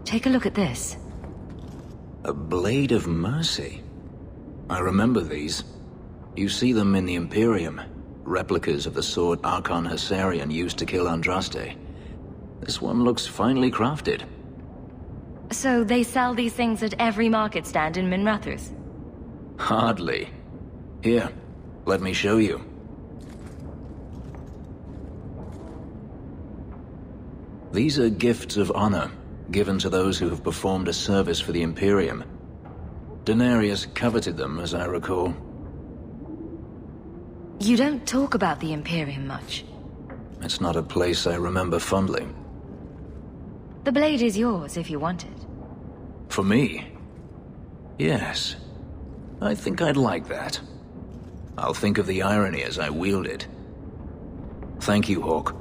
Take a look at this. A blade of mercy. I remember these. You see them in the Imperium. Replicas of the sword Archon Husarian used to kill Andraste. This one looks finely crafted. So they sell these things at every market stand in Minrathous? Hardly. Here, let me show you. These are gifts of honor, given to those who have performed a service for the Imperium. Denarius coveted them, as I recall. You don't talk about the Imperium much. It's not a place I remember fondly. The blade is yours if you want it. For me? Yes. I think I'd like that. I'll think of the irony as I wield it. Thank you, Houk.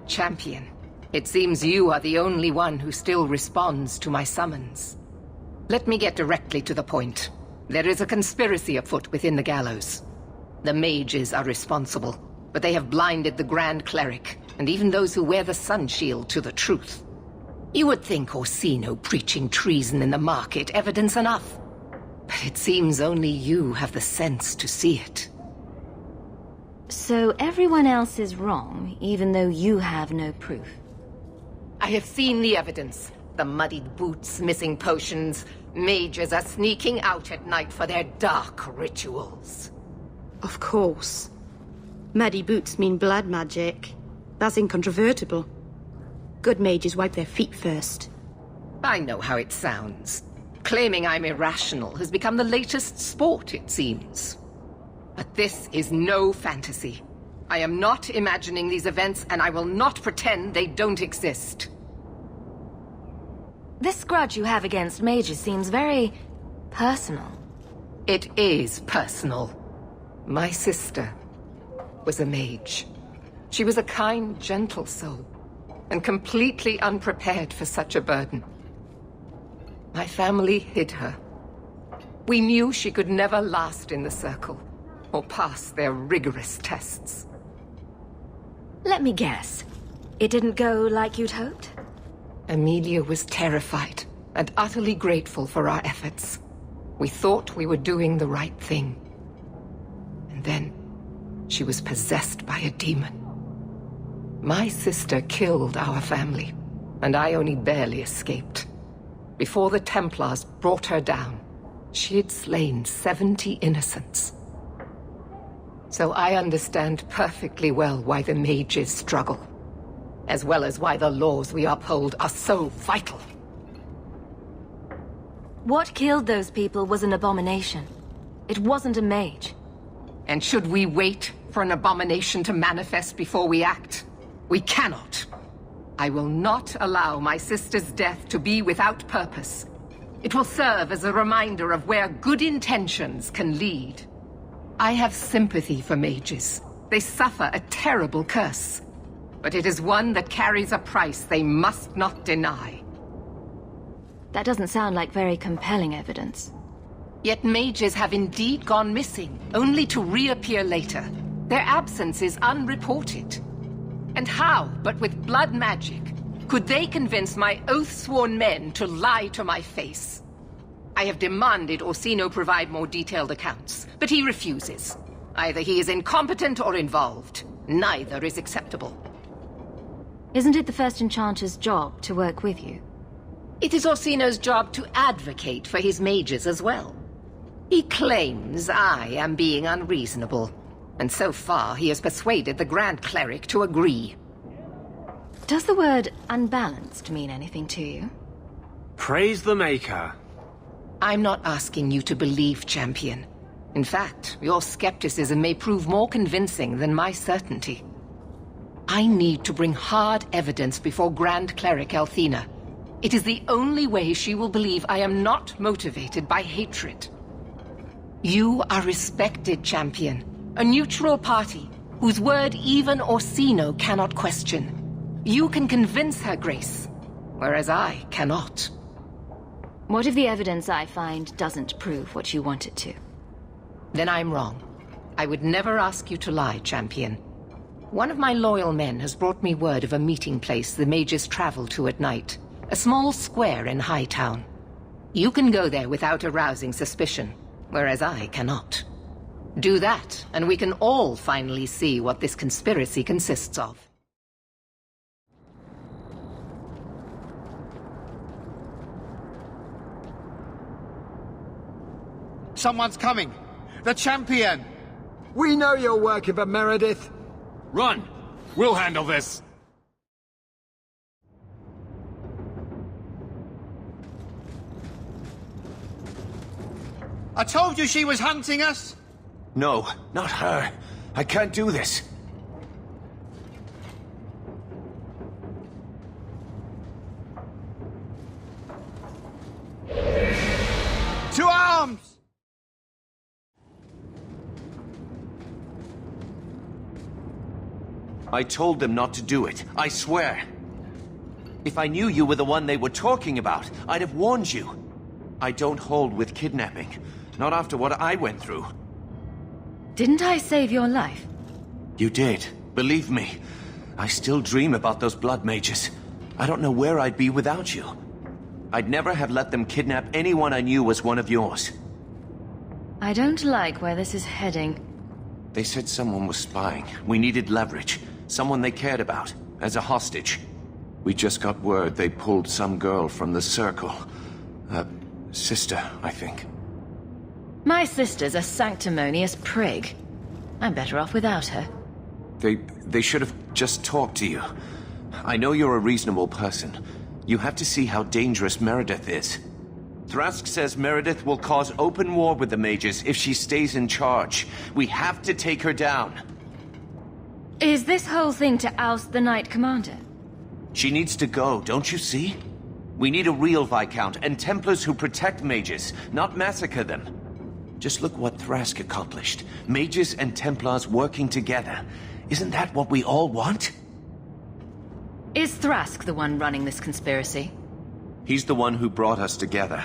Champion, it seems you are the only one who still responds to my summons. Let me get directly to the point. There is a conspiracy afoot within the gallows. The mages are responsible, but they have blinded the Grand Cleric, and even those who wear the Sun Shield to the truth. You would think Orsino preaching treason in the market evidence enough. But it seems only you have the sense to see it. So everyone else is wrong, even though you have no proof? I have seen the evidence. The muddied boots, missing potions. Mages are sneaking out at night for their dark rituals. Of course. Muddy boots mean blood magic. That's incontrovertible. Good mages wipe their feet first. I know how it sounds. Claiming I'm irrational has become the latest sport, it seems. But this is no fantasy. I am not imagining these events, and I will not pretend they don't exist. This grudge you have against mages seems very personal. It is personal. My sister was a mage. She was a kind, gentle soul, and completely unprepared for such a burden. My family hid her. We knew she could never last in the Circle, or pass their rigorous tests. Let me guess. It didn't go like you'd hoped? Amelia was terrified and utterly grateful for our efforts. We thought we were doing the right thing. And then, she was possessed by a demon. My sister killed our family, and I only barely escaped. Before the Templars brought her down, she had slain 70 innocents. So I understand perfectly well why the mages struggle, as well as why the laws we uphold are so vital. What killed those people was an abomination. It wasn't a mage. And should we wait for an abomination to manifest before we act? We cannot. I will not allow my sister's death to be without purpose. It will serve as a reminder of where good intentions can lead. I have sympathy for mages. They suffer a terrible curse. But it is one that carries a price they must not deny. That doesn't sound like very compelling evidence. Yet mages have indeed gone missing, only to reappear later. Their absence is unreported. And how, but with blood magic, could they convince my oath-sworn men to lie to my face? I have demanded Orsino provide more detailed accounts, but he refuses. Either he is incompetent or involved. Neither is acceptable. Isn't it the First Enchanter's job to work with you? It is Orsino's job to advocate for his mages as well. He claims I am being unreasonable, and so far he has persuaded the Grand Cleric to agree. Does the word unbalanced mean anything to you? Praise the Maker. I'm not asking you to believe, Champion. In fact, your skepticism may prove more convincing than my certainty. I need to bring hard evidence before Grand Cleric Althena. It is the only way she will believe I am not motivated by hatred. You are respected, Champion. A neutral party, whose word even Orsino cannot question. You can convince her, Grace, whereas I cannot. What if the evidence I find doesn't prove what you want it to? Then I'm wrong. I would never ask you to lie, Champion. One of my loyal men has brought me word of a meeting place the mages travel to at night. A small square in Hightown. You can go there without arousing suspicion, whereas I cannot. Do that, and we can all finally see what this conspiracy consists of. Someone's coming! The champion! We know you're working for Meredith! Run! We'll handle this! I told you she was hunting us! No, not her. I can't do this. To arms! I told them not to do it, I swear. If I knew you were the one they were talking about, I'd have warned you. I don't hold with kidnapping. Not after what I went through. Didn't I save your life? You did. Believe me. I still dream about those blood mages. I don't know where I'd be without you. I'd never have let them kidnap anyone I knew was one of yours. I don't like where this is heading. They said someone was spying. We needed leverage. Someone they cared about. As a hostage. We just got word they pulled some girl from the circle. Sister, I think. My sister's a sanctimonious prig. I'm better off without her. They should have just talked to you. I know you're a reasonable person. You have to see how dangerous Meredith is. Thrask says Meredith will cause open war with the mages if she stays in charge. We have to take her down. Is this whole thing to oust the Knight Commander? She needs to go, don't you see? We need a real Viscount and Templars who protect mages, not massacre them. Just look what Thrask accomplished. Mages and Templars working together. Isn't that what we all want? Is Thrask the one running this conspiracy? He's the one who brought us together.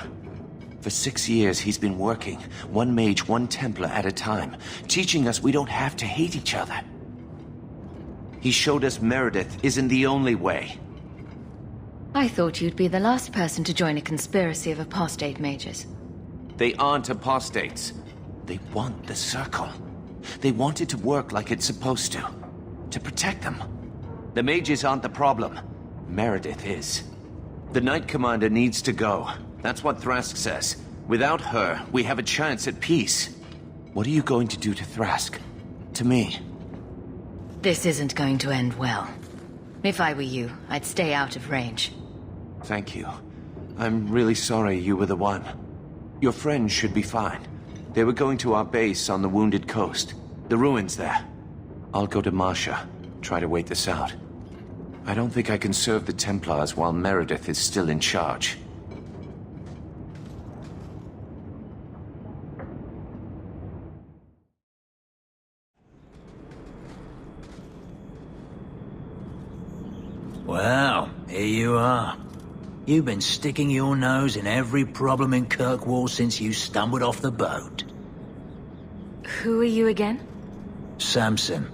For 6 years he's been working, one mage, one Templar at a time, teaching us we don't have to hate each other. He showed us Meredith isn't the only way. I thought you'd be the last person to join a conspiracy of apostate mages. They aren't apostates. They want the circle. They want it to work like it's supposed to protect them. The mages aren't the problem. Meredith is. The Knight Commander needs to go. That's what Thrask says. Without her, we have a chance at peace. What are you going to do to Thrask? To me? This isn't going to end well. If I were you, I'd stay out of range. Thank you. I'm really sorry you were the one. Your friends should be fine. They were going to our base on the Wounded Coast. The ruins there. I'll go to Marsha. Try to wait this out. I don't think I can serve the Templars while Meredith is still in charge. Well, here you are. You've been sticking your nose in every problem in Kirkwall since you stumbled off the boat. Who are you again? Samson.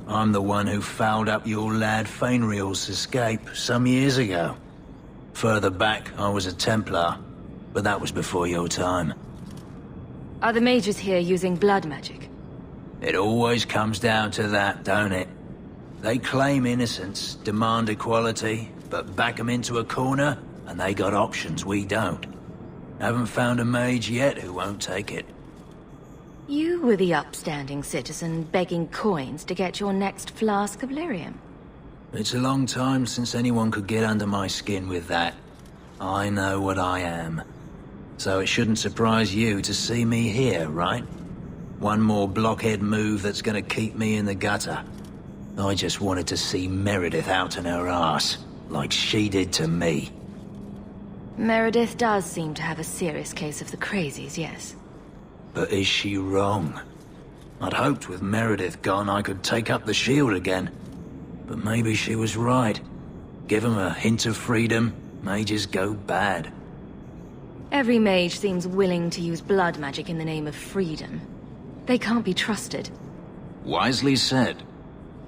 I'm the one who fouled up your lad Fainriel's escape some years ago. Further back, I was a Templar, but that was before your time. Are the mages here using blood magic? It always comes down to that, don't it? They claim innocence, demand equality, but back them into a corner, and they got options we don't. Haven't found a mage yet who won't take it. You were the upstanding citizen begging coins to get your next flask of lyrium. It's a long time since anyone could get under my skin with that. I know what I am. So it shouldn't surprise you to see me here, right? One more blockhead move that's gonna keep me in the gutter. I just wanted to see Meredith out in her ass, like she did to me. Meredith does seem to have a serious case of the crazies, yes. But is she wrong? I'd hoped with Meredith gone I could take up the shield again. But maybe she was right. Give them a hint of freedom, mages go bad. Every mage seems willing to use blood magic in the name of freedom. They can't be trusted. Wisely said.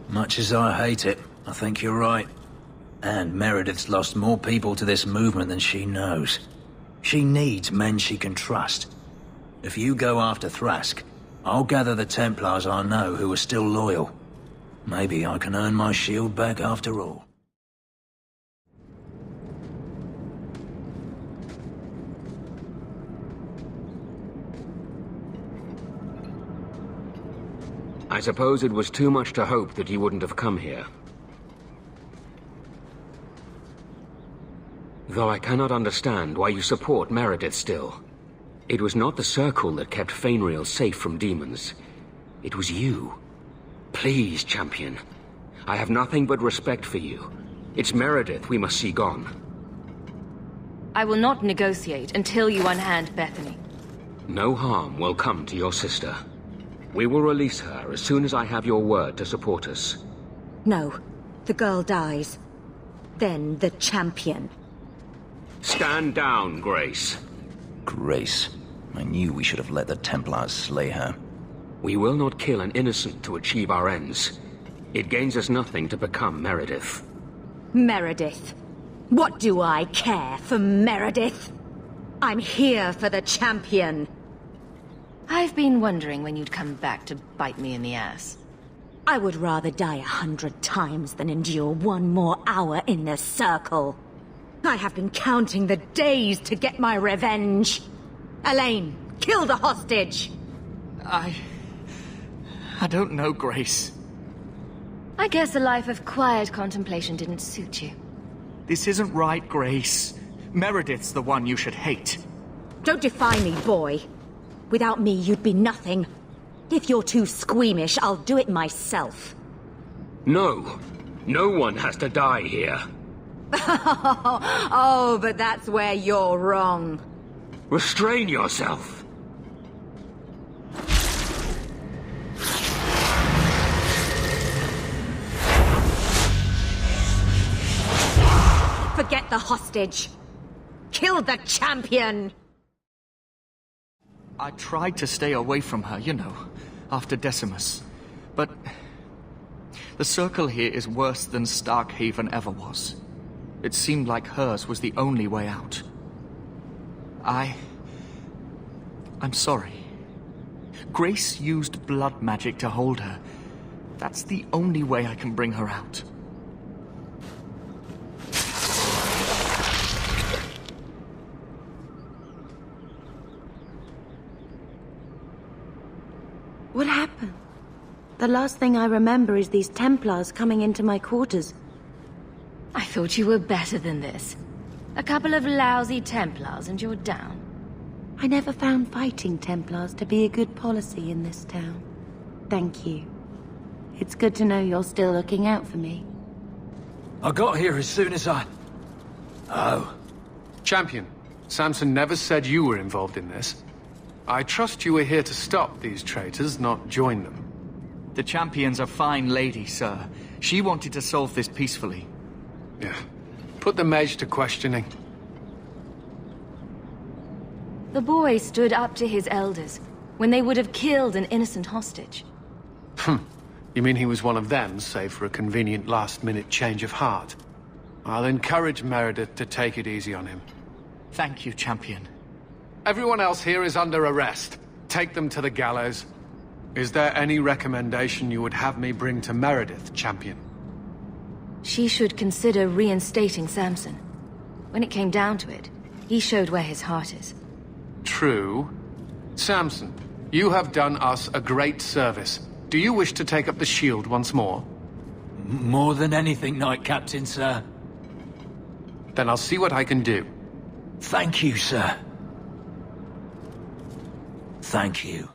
Much as I hate it, I think you're right. And Meredith's lost more people to this movement than she knows. She needs men she can trust. If you go after Thrask, I'll gather the Templars I know who are still loyal. Maybe I can earn my shield back after all. I suppose it was too much to hope that he wouldn't have come here. Though I cannot understand why you support Meredith still. It was not the Circle that kept Fainreal safe from demons. It was you. Please, champion. I have nothing but respect for you. It's Meredith we must see gone. I will not negotiate until you unhand Bethany. No harm will come to your sister. We will release her as soon as I have your word to support us. No. The girl dies. Then the champion. Stand down, Grace. Grace. I knew we should have let the Templars slay her. We will not kill an innocent to achieve our ends. It gains us nothing to become Meredith. Meredith. What do I care for Meredith? I'm here for the champion. I've been wondering when you'd come back to bite me in the ass. I would rather die 100 times than endure one more hour in the Circle. I have been counting the days to get my revenge. Elaine, kill the hostage! I don't know, Grace. I guess a life of quiet contemplation didn't suit you. This isn't right, Grace. Meredith's the one you should hate. Don't defy me, boy. Without me, you'd be nothing. If you're too squeamish, I'll do it myself. No. No one has to die here. Oh, but that's where you're wrong. Restrain yourself. Forget the hostage. Kill the champion! I tried to stay away from her, you know, after Decimus. But the Circle here is worse than Starkhaven ever was. It seemed like hers was the only way out. I'm sorry. Grace used blood magic to hold her. That's the only way I can bring her out. What happened? The last thing I remember is these Templars coming into my quarters. I thought you were better than this. A couple of lousy Templars and you're down. I never found fighting Templars to be a good policy in this town. Thank you. It's good to know you're still looking out for me. I got here as soon as I... Oh. Champion, Samson never said you were involved in this. I trust you were here to stop these traitors, not join them. The Champion's a fine lady, sir. She wanted to solve this peacefully. Yeah. Put the mage to questioning. The boy stood up to his elders when they would have killed an innocent hostage. You mean he was one of them, save for a convenient last-minute change of heart? I'll encourage Meredith to take it easy on him. Thank you, Champion. Everyone else here is under arrest. Take them to the gallows. Is there any recommendation you would have me bring to Meredith, Champion? She should consider reinstating Samson. When it came down to it, he showed where his heart is. True. Samson, you have done us a great service. Do you wish to take up the shield once more? More than anything, Knight Captain, sir. Then I'll see what I can do. Thank you, sir. Thank you.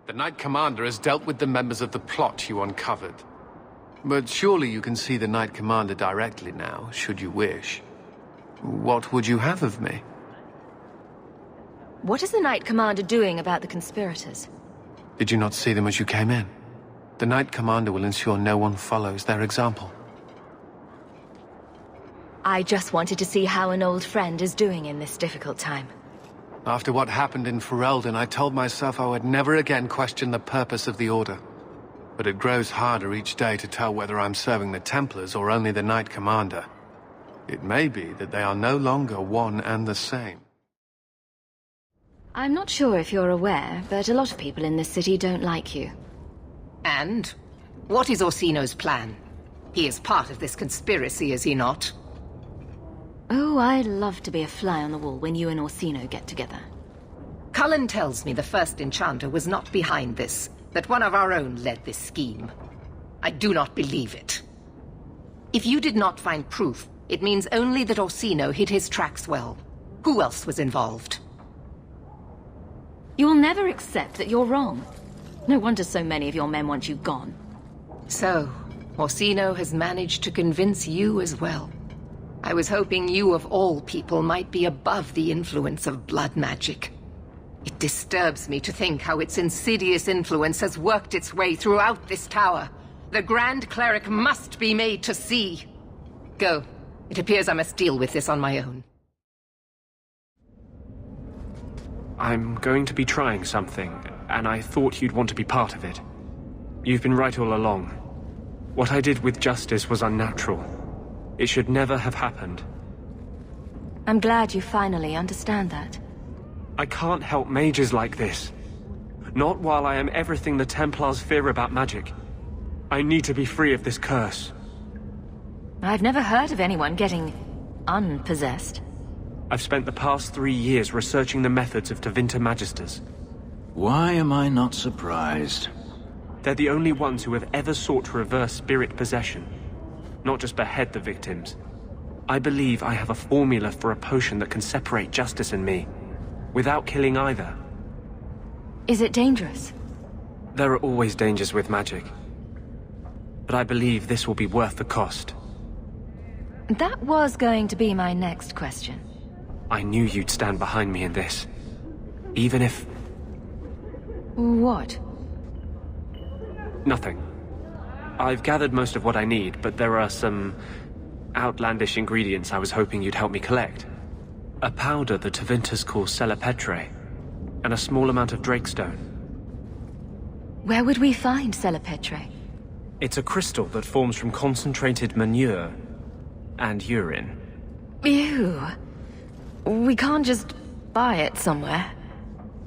The Knight Commander has dealt with the members of the plot you uncovered. But surely you can see the Knight Commander directly now, should you wish. What would you have of me? What is the Knight Commander doing about the Conspirators? Did you not see them as you came in? The Knight Commander will ensure no one follows their example. I just wanted to see how an old friend is doing in this difficult time. After what happened in Ferelden, I told myself I would never again question the purpose of the Order. but it grows harder each day to tell whether I'm serving the Templars or only the Knight Commander. It may be that they are no longer one and the same. I'm not sure if you're aware, but a lot of people in this city don't like you. And? What is Orsino's plan? He is part of this conspiracy, is he not? Oh, I'd love to be a fly on the wall when you and Orsino get together. Cullen tells me the first enchanter was not behind this, that one of our own led this scheme. I do not believe it. If you did not find proof, it means only that Orsino hid his tracks well. Who else was involved? You will never accept that you're wrong. No wonder so many of your men want you gone. So, Orsino has managed to convince you as well. I was hoping you of all people might be above the influence of blood magic. It disturbs me to think how its insidious influence has worked its way throughout this tower. The Grand Cleric must be made to see. Go. It appears I must deal with this on my own. I'm going to be trying something, and I thought you'd want to be part of it. You've been right all along. What I did with Justice was unnatural. It should never have happened. I'm glad you finally understand that. I can't help mages like this. Not while I am everything the Templars fear about magic. I need to be free of this curse. I've never heard of anyone getting unpossessed. I've spent the past 3 years researching the methods of Tevinter Magisters. Why am I not surprised? They're the only ones who have ever sought to reverse spirit possession, not just behead the victims. I believe I have a formula for a potion that can separate Justice and me, without killing either. Is it dangerous? There are always dangers with magic. But I believe this will be worth the cost. That was going to be my next question. I knew you'd stand behind me in this. Even if... What? Nothing. I've gathered most of what I need, but there are some outlandish ingredients I was hoping you'd help me collect. A powder the Tevinters call Selapetre, and a small amount of Drakestone. Where would we find Selapetre? It's a crystal that forms from concentrated manure and urine. Ew. We can't just buy it somewhere.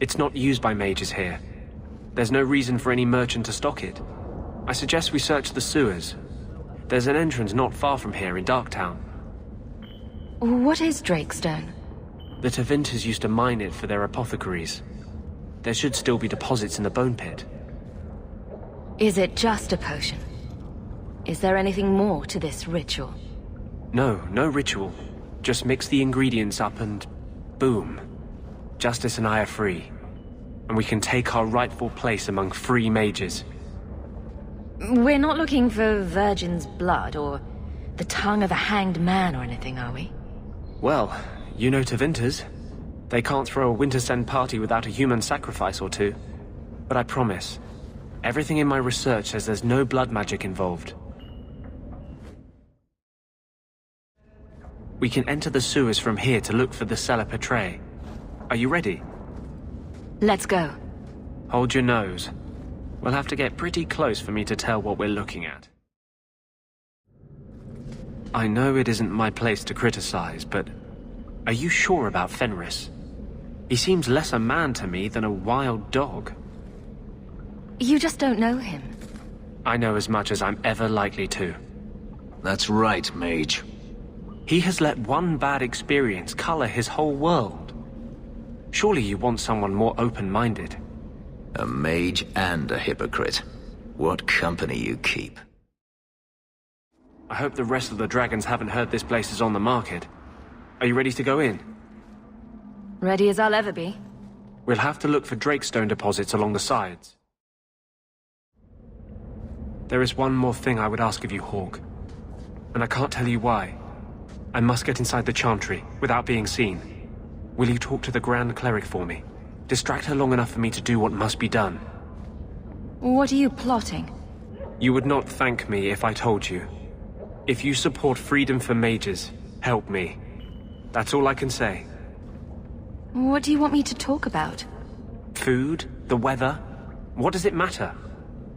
It's not used by mages here. There's no reason for any merchant to stock it. I suggest we search the sewers. There's an entrance not far from here in Darktown. What is Drakestone? The Tevinters used to mine it for their apothecaries. There should still be deposits in the bone pit. Is it just a potion? Is there anything more to this ritual? No ritual. Just mix the ingredients up and... boom. Justice and I are free. And we can take our rightful place among free mages. We're not looking for virgin's blood or the tongue of a hanged man or anything, are we? Well, you know Tevinters. They can't throw a Wintersend party without a human sacrifice or two. But I promise, everything in my research says there's no blood magic involved. We can enter the sewers from here to look for the Selapetre. Are you ready? Let's go. Hold your nose. We'll have to get pretty close for me to tell what we're looking at. I know it isn't my place to criticize, but are you sure about Fenris? He seems less a man to me than a wild dog. You just don't know him. I know as much as I'm ever likely to. That's right, mage. He has let one bad experience color his whole world. Surely you want someone more open-minded. A mage and a hypocrite. What company you keep. I hope the rest of the dragons haven't heard this place is on the market. Are you ready to go in? Ready as I'll ever be. We'll have to look for Drakestone deposits along the sides. There is one more thing I would ask of you, Houk. And I can't tell you why. I must get inside the Chantry, without being seen. Will you talk to the Grand Cleric for me? Distract her long enough for me to do what must be done. What are you plotting? You would not thank me if I told you. If you support freedom for mages, help me. That's all I can say. What do you want me to talk about? Food? The weather? What does it matter?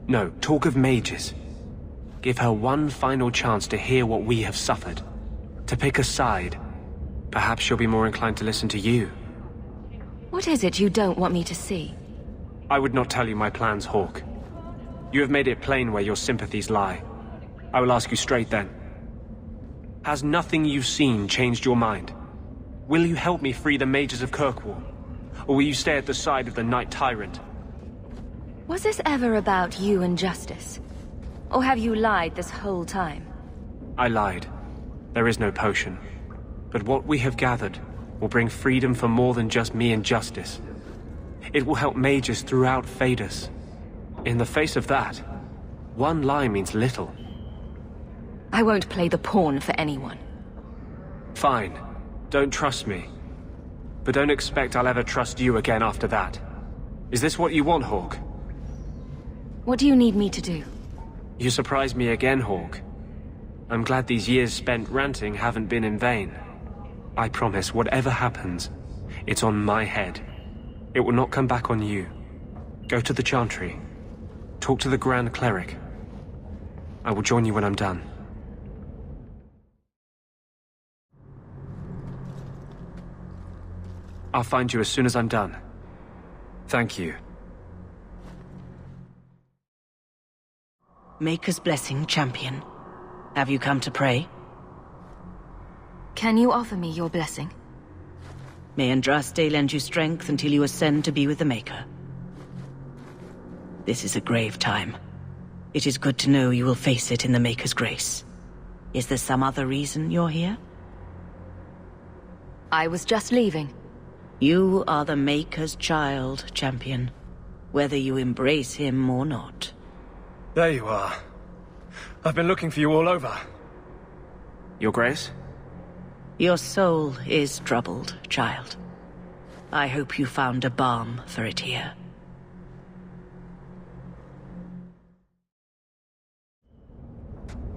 No, talk of mages. Give her one final chance to hear what we have suffered. To pick a side. Perhaps she'll be more inclined to listen to you. What is it you don't want me to see? I would not tell you my plans, Hawk. You have made it plain where your sympathies lie. I will ask you straight then. Has nothing you've seen changed your mind? Will you help me free the mages of Kirkwall? Or will you stay at the side of the Night Tyrant? Was this ever about you and justice? Or have you lied this whole time? I lied. There is no potion. But what we have gathered will bring freedom for more than just me and justice. It will help mages throughout Phaedus. In the face of that, one lie means little. I won't play the pawn for anyone. Fine. Don't trust me. But don't expect I'll ever trust you again after that. Is this what you want, Hawk? What do you need me to do? You surprised me again, Hawk. I'm glad these years spent ranting haven't been in vain. I promise, whatever happens, it's on my head. It will not come back on you. Go to the Chantry. Talk to the Grand Cleric. I will join you when I'm done. I'll find you as soon as I'm done. Thank you. Maker's blessing, champion. Have you come to pray? Can you offer me your blessing? May Andraste lend you strength until you ascend to be with the Maker. This is a grave time. It is good to know you will face it in the Maker's grace. Is there some other reason you're here? I was just leaving. You are the Maker's child, champion. Whether you embrace him or not. There you are. I've been looking for you all over. Your Grace? Your soul is troubled, child. I hope you found a balm for it here.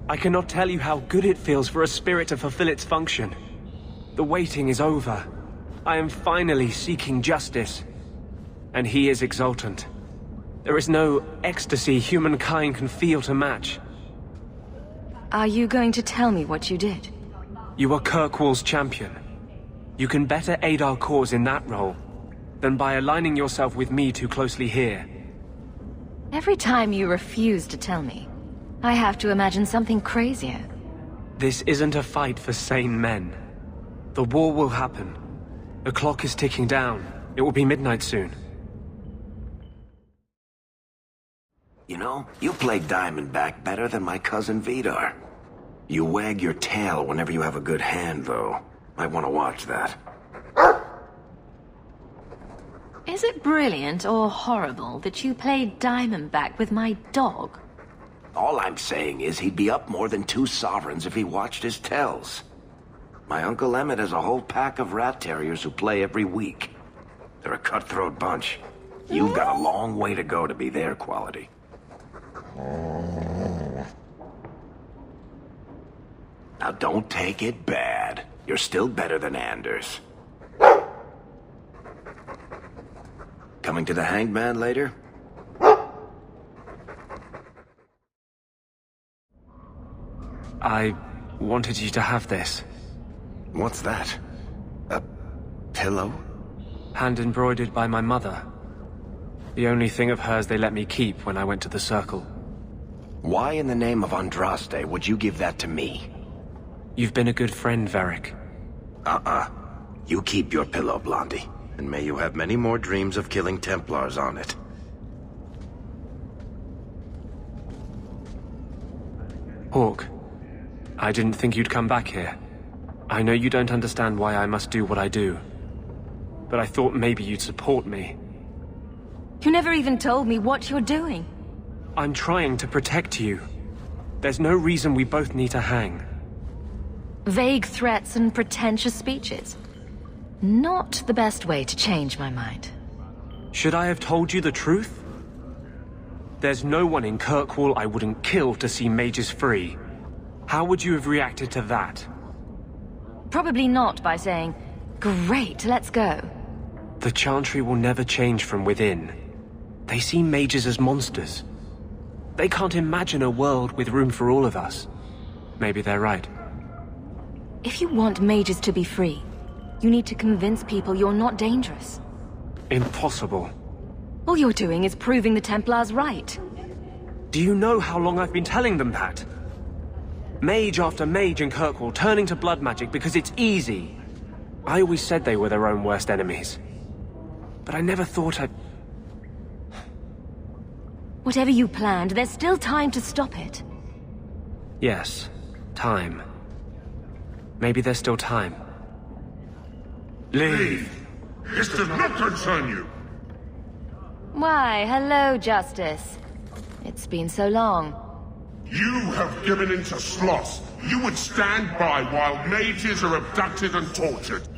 I cannot tell you how good it feels for a spirit to fulfill its function. The waiting is over. I am finally seeking justice. And he is exultant. There is no ecstasy humankind can feel to match. Are you going to tell me what you did? You are Kirkwall's champion. You can better aid our cause in that role than by aligning yourself with me too closely here. Every time you refuse to tell me, I have to imagine something crazier. This isn't a fight for sane men. The war will happen. The clock is ticking down. It will be midnight soon. You know, you play Diamondback better than my cousin Vidar. You wag your tail whenever you have a good hand, though. Might want to watch that. Is it brilliant or horrible that you played Diamondback with my dog? All I'm saying is he'd be up more than 2 sovereigns if he watched his tells. My Uncle Emmett has a whole pack of rat terriers who play every week. They're a cutthroat bunch. You've got a long way to go to be their quality. Now don't take it bad. You're still better than Anders. Coming to the Hanged Man later? I wanted you to have this. What's that? A pillow? Hand embroidered by my mother. The only thing of hers they let me keep when I went to the Circle. Why in the name of Andraste would you give that to me? You've been a good friend, Varric. You keep your pillow, Blondie. And may you have many more dreams of killing Templars on it. Hawk, I didn't think you'd come back here. I know you don't understand why I must do what I do. But I thought maybe you'd support me. You never even told me what you're doing. I'm trying to protect you. There's no reason we both need to hang. Vague threats and pretentious speeches. Not the best way to change my mind. Should I have told you the truth? There's no one in Kirkwall I wouldn't kill to see mages free. How would you have reacted to that? Probably not by saying, "Great, let's go." The Chantry will never change from within. They see mages as monsters. They can't imagine a world with room for all of us. Maybe they're right. If you want mages to be free, you need to convince people you're not dangerous. Impossible. All you're doing is proving the Templars right. Do you know how long I've been telling them that? Mage after mage in Kirkwall turning to blood magic because it's easy. I always said they were their own worst enemies. But I never thought I'd... Whatever you planned, there's still time to stop it. Yes, time. Maybe there's still time. Leave! This does not concern you! Why, hello, Justice. It's been so long. You have given in to sloth. You would stand by while mages are abducted and tortured.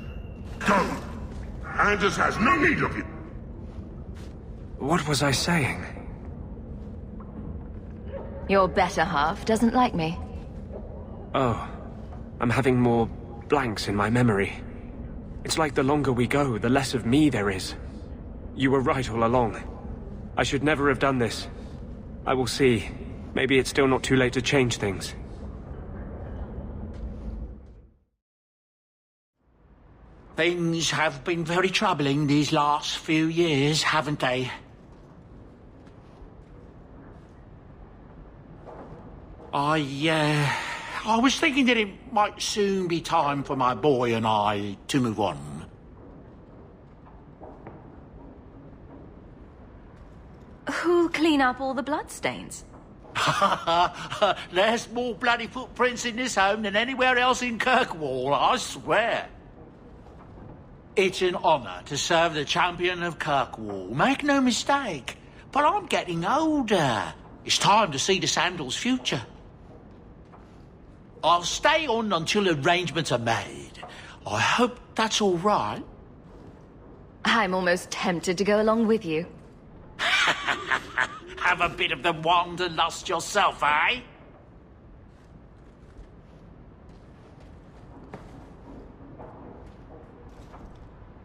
Go! Anders has no need of you! What was I saying? Your better half doesn't like me. Oh, I'm having more blanks in my memory. It's like the longer we go, the less of me there is. You were right all along. I should never have done this. I will see. Maybe it's still not too late to change things. Things have been very troubling these last few years, haven't they? I was thinking that it might soon be time for my boy and I to move on. Who'll clean up all the bloodstains? There's more bloody footprints in this home than anywhere else in Kirkwall, I swear. It's an honour to serve the champion of Kirkwall, make no mistake. But I'm getting older. It's time to see the Sandals' future. I'll stay on until arrangements are made. I hope that's all right. I'm almost tempted to go along with you. Have a bit of the wanderlust yourself, eh?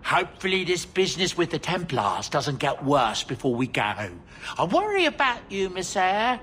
Hopefully this business with the Templars doesn't get worse before we go. I worry about you, Miss Eyre.